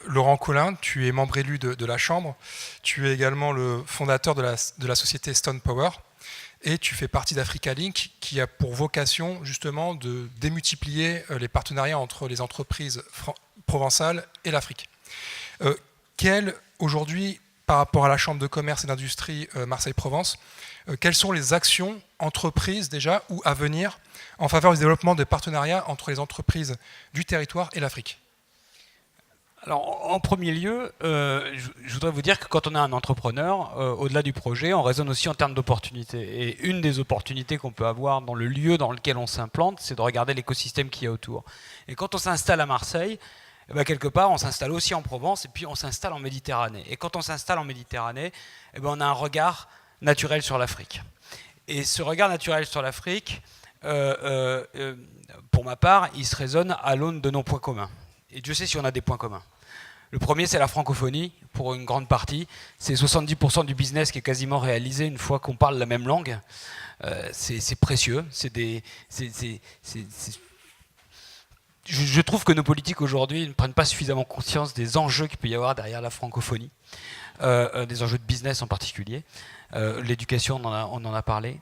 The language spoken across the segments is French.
Laurent Collin, tu es membre élu de la Chambre, tu es également le fondateur de la société Stone Power, et tu fais partie d'Africa Link, qui a pour vocation justement de démultiplier les partenariats entre les entreprises provençales et l'Afrique. Aujourd'hui, par rapport à la Chambre de commerce et d'industrie Marseille-Provence, quelles sont les actions entreprises déjà ou à venir en faveur du développement des partenariats entre les entreprises du territoire et l'Afrique? Alors, en premier lieu, je voudrais vous dire que quand on est un entrepreneur, au-delà du projet, on raisonne aussi en termes d'opportunités. Et une des opportunités qu'on peut avoir dans le lieu dans lequel on s'implante, c'est de regarder l'écosystème qu'il y a autour. Et quand on s'installe à Marseille, eh bien, quelque part, on s'installe aussi en Provence et puis on s'installe en Méditerranée. Et quand on s'installe en Méditerranée, eh bien, on a un regard naturel sur l'Afrique. Et ce regard naturel sur l'Afrique, pour ma part, il se raisonne à l'aune de nos points communs. Et Dieu sait si on a des points communs. Le premier, c'est la francophonie, pour une grande partie. C'est 70% du business qui est quasiment réalisé une fois qu'on parle la même langue. C'est précieux. Je trouve que nos politiques aujourd'hui ne prennent pas suffisamment conscience des enjeux qu'il peut y avoir derrière la francophonie, des enjeux de business en particulier. L'éducation, on en a parlé.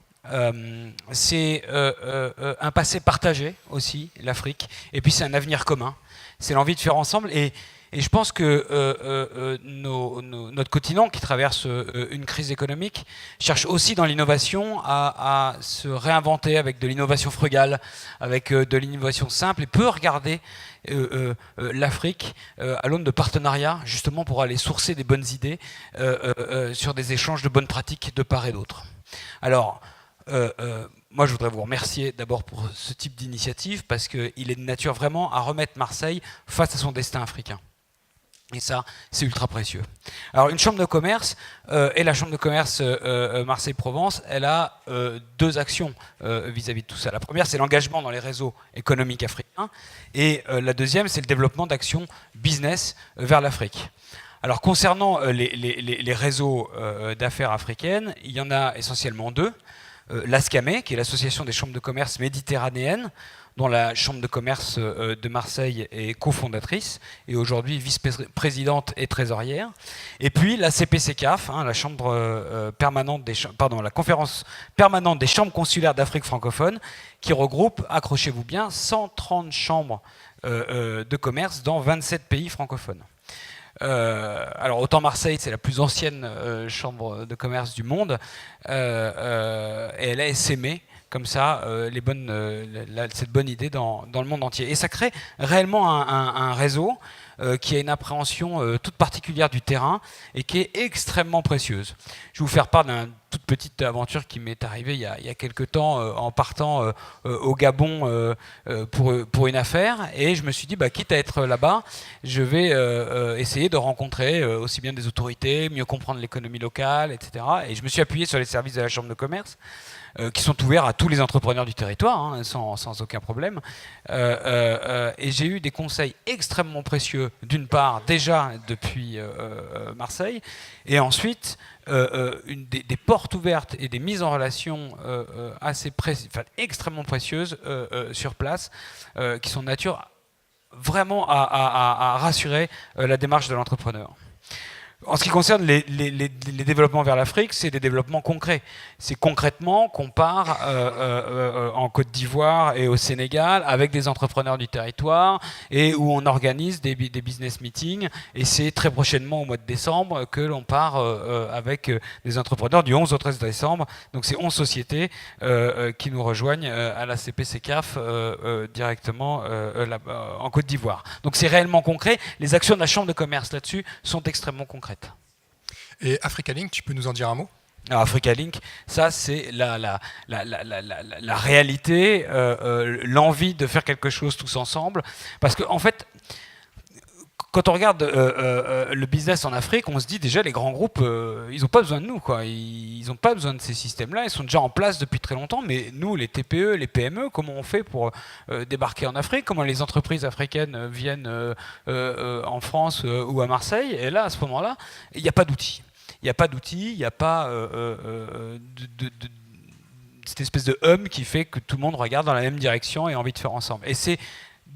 C'est un passé partagé aussi, l'Afrique, et puis c'est un avenir commun. C'est l'envie de faire ensemble, et je pense que notre continent, qui traverse une crise économique, cherche aussi dans l'innovation à se réinventer avec de l'innovation frugale, avec de l'innovation simple, et peut regarder l'Afrique à l'aune de partenariats, justement pour aller sourcer des bonnes idées sur des échanges de bonnes pratiques de part et d'autre. Alors, moi, je voudrais vous remercier d'abord pour ce type d'initiative, parce qu'il est de nature vraiment à remettre Marseille face à son destin africain. Et ça, c'est ultra précieux. Alors, une chambre de commerce, et la chambre de commerce Marseille-Provence, elle a deux actions vis-à-vis de tout ça. La première, c'est l'engagement dans les réseaux économiques africains, et la deuxième, c'est le développement d'actions business vers l'Afrique. Alors, concernant les réseaux d'affaires africaines, il y en a essentiellement deux. L'ASCAME, qui est l'association des chambres de commerce méditerranéennes, dont la chambre de commerce de Marseille est cofondatrice et aujourd'hui vice-présidente et trésorière. Et puis la CPCCAF, la chambre permanente la conférence permanente des chambres consulaires d'Afrique francophone, qui regroupe, accrochez-vous bien, 130 chambres de commerce dans 27 pays francophones. Alors autant Marseille, c'est la plus ancienne chambre de commerce du monde, et elle a essaimé comme ça cette bonne idée dans le monde entier. Et ça crée réellement un réseau qui a une appréhension toute particulière du terrain et qui est extrêmement précieuse. Je vais vous faire part d'une toute petite aventure qui m'est arrivée il y a quelques temps en partant au Gabon pour une affaire, et je me suis dit, quitte à être là-bas, je vais essayer de rencontrer aussi bien des autorités, mieux comprendre l'économie locale, etc. Et je me suis appuyé sur les services de la Chambre de commerce, qui sont ouverts à tous les entrepreneurs du territoire, sans aucun problème. Et j'ai eu des conseils extrêmement précieux, d'une part déjà depuis Marseille, et ensuite des portes ouvertes et des mises en relation extrêmement précieuses sur place, qui sont de nature vraiment à rassurer la démarche de l'entrepreneur. En ce qui concerne les développements vers l'Afrique, c'est des développements concrets. C'est concrètement qu'on part en Côte d'Ivoire et au Sénégal avec des entrepreneurs du territoire, et où on organise des business meetings. Et c'est très prochainement, au mois de décembre, que l'on part avec des entrepreneurs du 11 au 13 décembre. Donc c'est 11 sociétés qui nous rejoignent à la CPCCAF directement en Côte d'Ivoire. Donc c'est réellement concret. Les actions de la Chambre de commerce là-dessus sont extrêmement concrètes. Et Africa Link, tu peux nous en dire un mot? Alors Africa Link, ça c'est la réalité, l'envie de faire quelque chose tous ensemble. Parce qu'en fait, quand on regarde le business en Afrique, on se dit déjà les grands groupes, ils n'ont pas besoin de nous, quoi. Ils n'ont pas besoin de ces systèmes-là, ils sont déjà en place depuis très longtemps. Mais nous, les TPE, les PME, comment on fait pour débarquer en Afrique? Comment les entreprises africaines viennent en France ou à Marseille? Et là, à ce moment-là, il n'y a pas d'outils. Il n'y a pas d'outils, il n'y a pas cette espèce de hum qui fait que tout le monde regarde dans la même direction et a envie de faire ensemble. Et c'est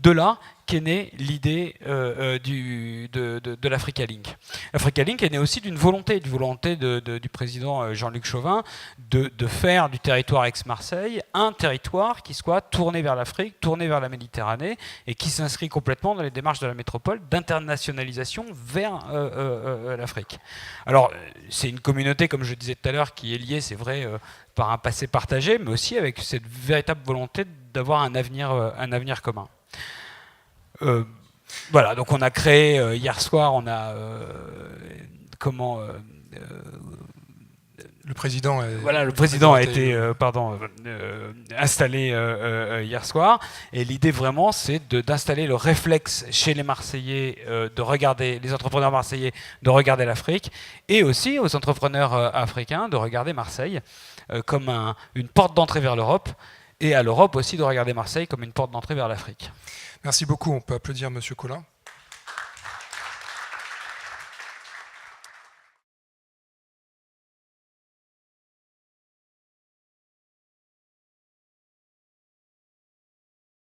de là qu'est née l'idée de l'Africa Link. L'Africa Link est née aussi d'une volonté du président Jean-Luc Chauvin de faire du territoire ex-Marseille un territoire qui soit tourné vers l'Afrique, tourné vers la Méditerranée, et qui s'inscrit complètement dans les démarches de la métropole d'internationalisation vers l'Afrique. Alors, c'est une communauté, comme je disais tout à l'heure, qui est liée, c'est vrai, par un passé partagé, mais aussi avec cette véritable volonté d'avoir un avenir commun. Voilà, donc on a créé hier soir, on a le président a été installé hier soir, et l'idée vraiment c'est d'installer le réflexe chez les Marseillais de regarder les entrepreneurs marseillais, de regarder l'Afrique, et aussi aux entrepreneurs africains de regarder Marseille comme une porte d'entrée vers l'Europe, et à l'Europe aussi de regarder Marseille comme une porte d'entrée vers l'Afrique. Merci beaucoup, on peut applaudir Monsieur Collin.